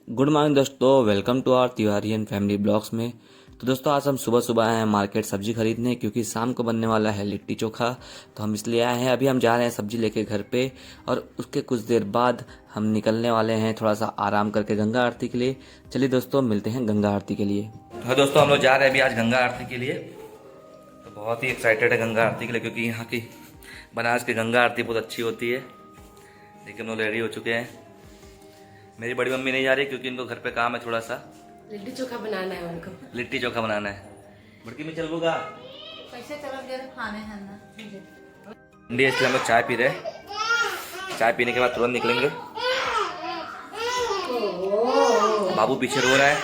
Good morning दोस्तों, welcome to our Tiwari and family blogs में। तो दोस्तों आज हम सुबह सुबह आए हैं मार्केट सब्जी खरीदने, क्योंकि शाम को बनने वाला है लिट्टी चोखा। तो हम इसलिए आए हैं। अभी हम जा रहे हैं सब्जी लेके घर पे, और उसके कुछ देर बाद हम निकलने वाले हैं थोड़ा सा आराम करके गंगा आरती के लिए। चलिए दोस्तों, मिलते हैं गंगा आरती के लिए। तो दोस्तों हम लोग जा रहे हैं अभी आज गंगा आरती के लिए। तो बहुत ही एक्साइटेड है गंगा आरती के लिए, क्योंकि यहाँ की बनारस की गंगा आरती बहुत अच्छी होती है। देखिए हम लोग रेडी हो चुके हैं। मेरी बड़ी मम्मी नहीं जा रही क्योंकि इनको घर पे काम है, थोड़ा सा लिट्टी चोखा बनाना है उनको। लिट्टी चोखा बनाना है। बड़की में चलूँगा पैसे चलो खाने हैं ना। ठंडी है इसलिए हम लोग चाय पी रहे हैं। चाय पीने के बाद तुरंत निकलेंगे। बाबू पीछे रो रहा है।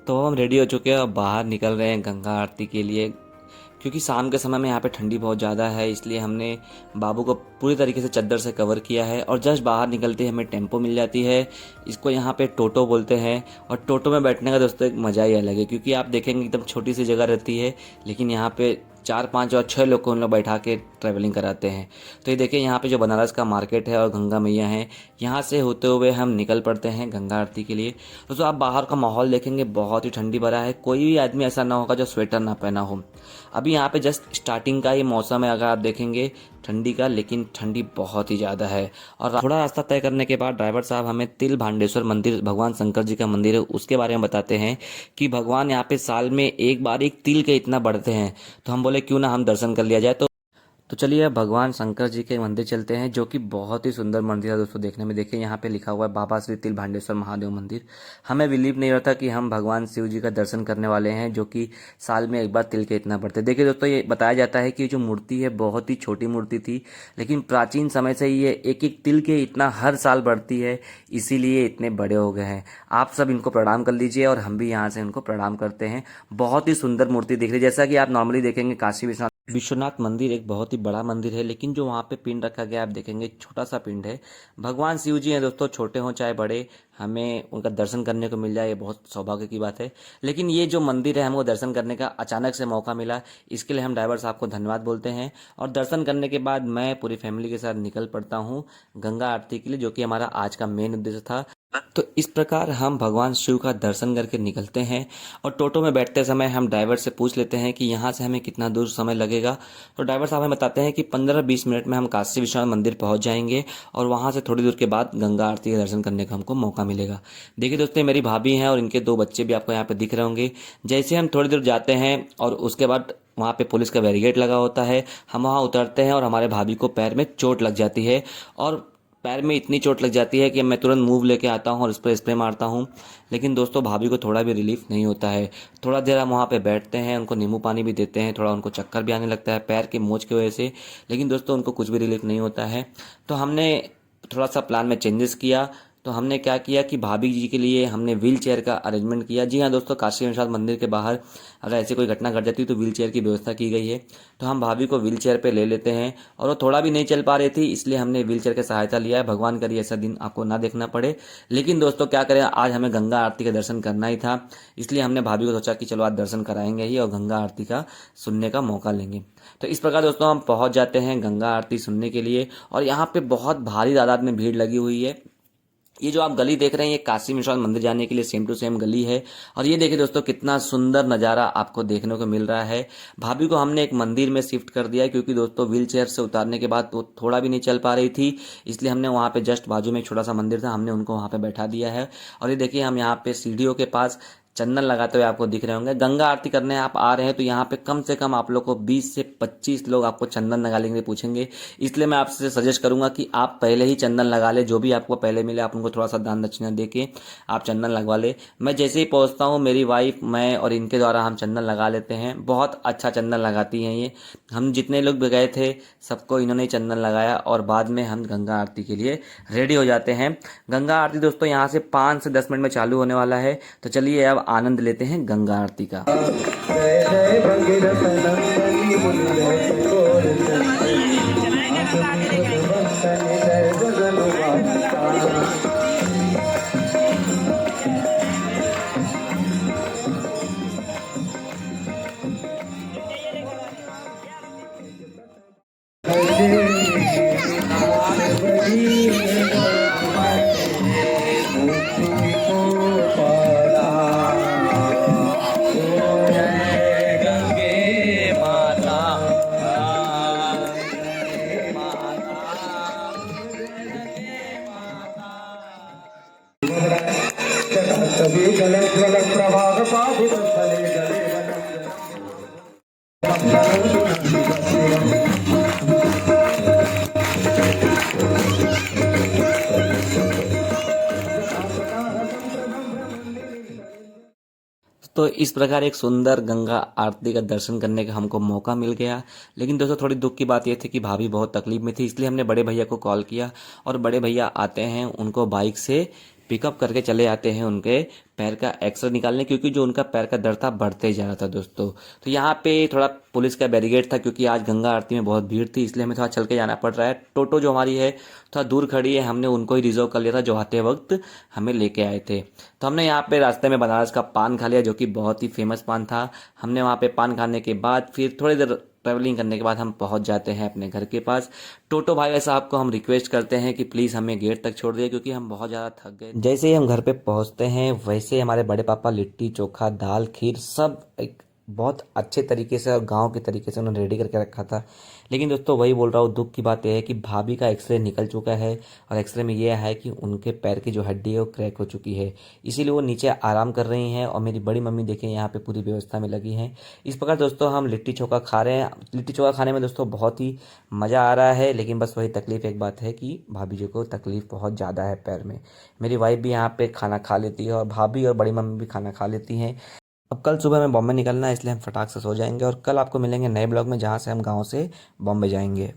तो हम रेडी हो चुके हैं और बाहर निकल रहे हैं गंगा आरती के लिए। क्योंकि शाम के समय में यहाँ पे ठंडी बहुत ज़्यादा है, इसलिए हमने बाबू को पूरी तरीके से चद्दर से कवर किया है। और जस्ट बाहर निकलते ही हमें टेम्पो मिल जाती है। इसको यहाँ पे टोटो बोलते हैं। और टोटो में बैठने का दोस्तों एक मज़ा ही अलग है, क्योंकि आप देखेंगे एकदम छोटी सी जगह रहती है, लेकिन यहाँ पे 4, 5 और 6 लोग को उन लोग बैठा के ट्रैवलिंग कराते हैं। तो ये देखिए यहाँ पे जो बनारस का मार्केट है और गंगा मैया है, यहाँ से होते हुए हम निकल पड़ते हैं गंगा आरती के लिए। तो आप बाहर का माहौल देखेंगे, बहुत ही ठंडी भरा है। कोई भी आदमी ऐसा ना होगा जो स्वेटर ना पहना हो। अभी यहाँ पे जस्ट स्टार्टिंग का ही मौसम है, अगर आप देखेंगे ठंडी का, लेकिन ठंडी बहुत ही ज़्यादा है। और थोड़ा रास्ता तय करने के बाद ड्राइवर साहब हमें तिल भांडेश्वर मंदिर, भगवान शंकर जी का मंदिर है, उसके बारे में बताते हैं कि भगवान यहाँ पे साल में एक बार एक तिल के इतना बढ़ते हैं। तो हम बोले क्यों ना हम दर्शन कर लिया जाए। तो चलिए अब भगवान शंकर जी के मंदिर चलते हैं, जो कि बहुत ही सुंदर मंदिर है दोस्तों देखने में। देखिए यहाँ पे लिखा हुआ है बाबा श्री तिल भांडेश्वर महादेव मंदिर। हमें बिलीव नहीं होता कि हम भगवान शिव जी का दर्शन करने वाले हैं, जो कि साल में एक बार तिल के इतना बढ़ते। देखिए दोस्तों, ये बताया जाता है कि जो मूर्ति है बहुत ही छोटी मूर्ति थी, लेकिन प्राचीन समय से ये एक एक तिल के इतना हर साल बढ़ती है, इसीलिए इतने बड़े हो गए हैं। आप सब इनको प्रणाम कर लीजिए, और हम भी यहाँ से इनको प्रणाम करते हैं। बहुत ही सुंदर मूर्ति दिख रही है। जैसा कि आप नॉर्मली देखेंगे काशी विश्वनाथ मंदिर एक बहुत ही बड़ा मंदिर है, लेकिन जो वहाँ पे पिंड रखा गया आप देखेंगे छोटा सा पिंड है। भगवान शिव जी हैं दोस्तों, छोटे हों चाहे बड़े, हमें उनका दर्शन करने को मिल जाए ये बहुत सौभाग्य की बात है। लेकिन ये जो मंदिर है हमको दर्शन करने का अचानक से मौका मिला, इसके लिए हम ड्राइवर साहब को धन्यवाद बोलते हैं। और दर्शन करने के बाद मैं पूरी फैमिली के साथ निकल पड़ता हूँ गंगा आरती के लिए, जो कि हमारा आज का मेन उद्देश्य था। तो इस प्रकार हम भगवान शिव का दर्शन करके निकलते हैं। और टोटो में बैठते समय हम ड्राइवर से पूछ लेते हैं कि यहाँ से हमें कितना दूर समय लगेगा। तो ड्राइवर साहब हमें बताते हैं कि 15-20 मिनट में हम काशी विश्वनाथ मंदिर पहुँच जाएंगे, और वहाँ से थोड़ी दूर के बाद गंगा आरती के दर्शन करने का हमको मौका मिलेगा। देखिए दोस्तों, मेरी भाभी हैं और इनके 2 बच्चे भी आपको यहाँ पे दिख रहे होंगे। जैसे हम थोड़ी दूर जाते हैं और उसके बाद वहाँ पे पुलिस का बैरिकेड लगा होता है, हम वहाँ उतरते हैं और हमारे भाभी को पैर में चोट लग जाती है। और पैर में इतनी चोट लग जाती है कि मैं तुरंत मूव लेके आता हूँ और उस पर स्प्रे मारता हूँ। लेकिन दोस्तों भाभी को थोड़ा भी रिलीफ नहीं होता है। थोड़ा देर हम वहाँ पे बैठते हैं, उनको नींबू पानी भी देते हैं, थोड़ा उनको चक्कर भी आने लगता है पैर की मोच की वजह से, लेकिन दोस्तों उनको कुछ भी रिलीफ नहीं होता है। तो हमने थोड़ा सा प्लान में चेंजेस किया। तो हमने क्या किया कि भाभी जी के लिए हमने व्हील चेयर का अरेंजमेंट किया। जी हाँ दोस्तों, काशी विश्वनाथ मंदिर के बाहर अगर ऐसी कोई घटना घट जाती है तो व्हील चेयर की व्यवस्था की गई है। तो हम भाभी को व्हील चेयर पे ले लेते हैं, और वो थोड़ा भी नहीं चल पा रही थी, इसलिए हमने व्हील चेयर की सहायता लिया है। भगवान करिए ऐसा दिन आपको ना देखना पड़े। लेकिन दोस्तों क्या करें, आज हमें गंगा आरती का दर्शन करना ही था, इसलिए हमने भाभी को सोचा कि चलो आज दर्शन कराएंगे ही और गंगा आरती का सुनने का मौका लेंगे। तो इस प्रकार दोस्तों हम पहुंच जाते हैं गंगा आरती सुनने के लिए। और यहाँ पे बहुत भारी तादाद में भीड़ लगी हुई है। ये जो आप गली देख रहे हैं, ये काशी विश्वनाथ मंदिर जाने के लिए सेम टू सेम गली है। और ये देखिए दोस्तों, कितना सुंदर नज़ारा आपको देखने को मिल रहा है। भाभी को हमने एक मंदिर में शिफ्ट कर दिया है, क्योंकि दोस्तों व्हील चेयर से उतारने के बाद वो थोड़ा भी नहीं चल पा रही थी, इसलिए हमने वहाँ पे जस्ट बाजू में एक छोटा सा मंदिर था, हमने उनको वहाँ पे बैठा दिया है। और ये देखिए हम यहाँ पे सीढ़ियों के पास चंदन लगाते हुए आपको दिख रहे होंगे। गंगा आरती करने आप आ रहे हैं तो यहाँ पे कम से कम आप लोग को 20 से 25 लोग आपको चंदन लगाने के लिए पूछेंगे, इसलिए मैं आपसे सजेस्ट करूंगा कि आप पहले ही चंदन लगा ले। जो भी आपको पहले मिले आप उनको थोड़ा सा दान दक्षिणा दे के आप चंदन लगवा ले। मैं जैसे ही पहुंचता हूँ, मेरी वाइफ, मैं और इनके द्वारा हम चंदन लगा लेते हैं। बहुत अच्छा चंदन लगाती हैं ये। हम जितने लोग भी गए थे सबको इन्होंने ही चंदन लगाया, और बाद में हम गंगा आरती के लिए रेडी हो जाते हैं। गंगा आरती दोस्तों यहाँ से 5 से 10 मिनट में चालू होने वाला है। तो चलिए अब आनंद लेते हैं गंगा आरती का। तो इस प्रकार एक सुंदर गंगा आरती का दर्शन करने का हमको मौका मिल गया। लेकिन दोस्तों थोड़ी दुख की बात यह थी कि भाभी बहुत तकलीफ में थी, इसलिए हमने बड़े भैया को कॉल किया और बड़े भैया आते हैं, उनको बाइक से पिकअप करके चले आते हैं उनके पैर का एक्सरे निकालने, क्योंकि जो उनका पैर का दर्द था बढ़ते जा रहा था दोस्तों। तो यहाँ पे थोड़ा पुलिस का बैरिकेड था, क्योंकि आज गंगा आरती में बहुत भीड़ थी, इसलिए हमें थोड़ा चल के जाना पड़ रहा है। टोटो जो हमारी है थोड़ा दूर खड़ी है, हमने उनको ही रिजर्व कर लिया था जो आते वक्त हमें लेके आए थे। तो हमने यहाँ पे रास्ते में बनारस का पान खा लिया, जो कि बहुत ही फेमस पान था। हमने वहाँ पे पान खाने के बाद फिर थोड़ी देर ट्रैवलिंग करने के बाद हम पहुंच जाते हैं अपने घर के पास। टोटो भाई साहब को हम रिक्वेस्ट करते हैं कि प्लीज़ हमें गेट तक छोड़ दिए, क्योंकि हम बहुत ज़्यादा थक गए। जैसे ही हम घर पे पहुंचते हैं वैसे ही हमारे बड़े पापा लिट्टी चोखा दाल खीर सब एक बहुत अच्छे तरीके से और गांव के तरीके से उन्होंने रेडी करके रखा था। लेकिन दोस्तों वही बोल रहा हूँ, दुख की बात यह है कि भाभी का एक्सरे निकल चुका है और एक्सरे में यह है कि उनके पैर की जो हड्डी है वो क्रैक हो चुकी है, इसीलिए वो नीचे आराम कर रही हैं और मेरी बड़ी मम्मी देखें यहाँ पे पूरी व्यवस्था में लगी हैं। इस प्रकार दोस्तों हम लिट्टी चोखा खा रहे हैं। लिट्टी चोखा खाने में दोस्तों बहुत ही मज़ा आ रहा है, लेकिन बस वही तकलीफ एक बात है कि भाभी जी को तकलीफ बहुत ज़्यादा है पैर में। मेरी वाइफ भी यहाँ पे खाना खा लेती है और भाभी और बड़ी मम्मी भी खाना खा लेती हैं। अब कल सुबह में बॉम्बे निकलना है, इसलिए हम फटाक से सो जाएंगे और कल आपको मिलेंगे नए ब्लॉग में, जहाँ से हम गाँव से बॉम्बे जाएंगे।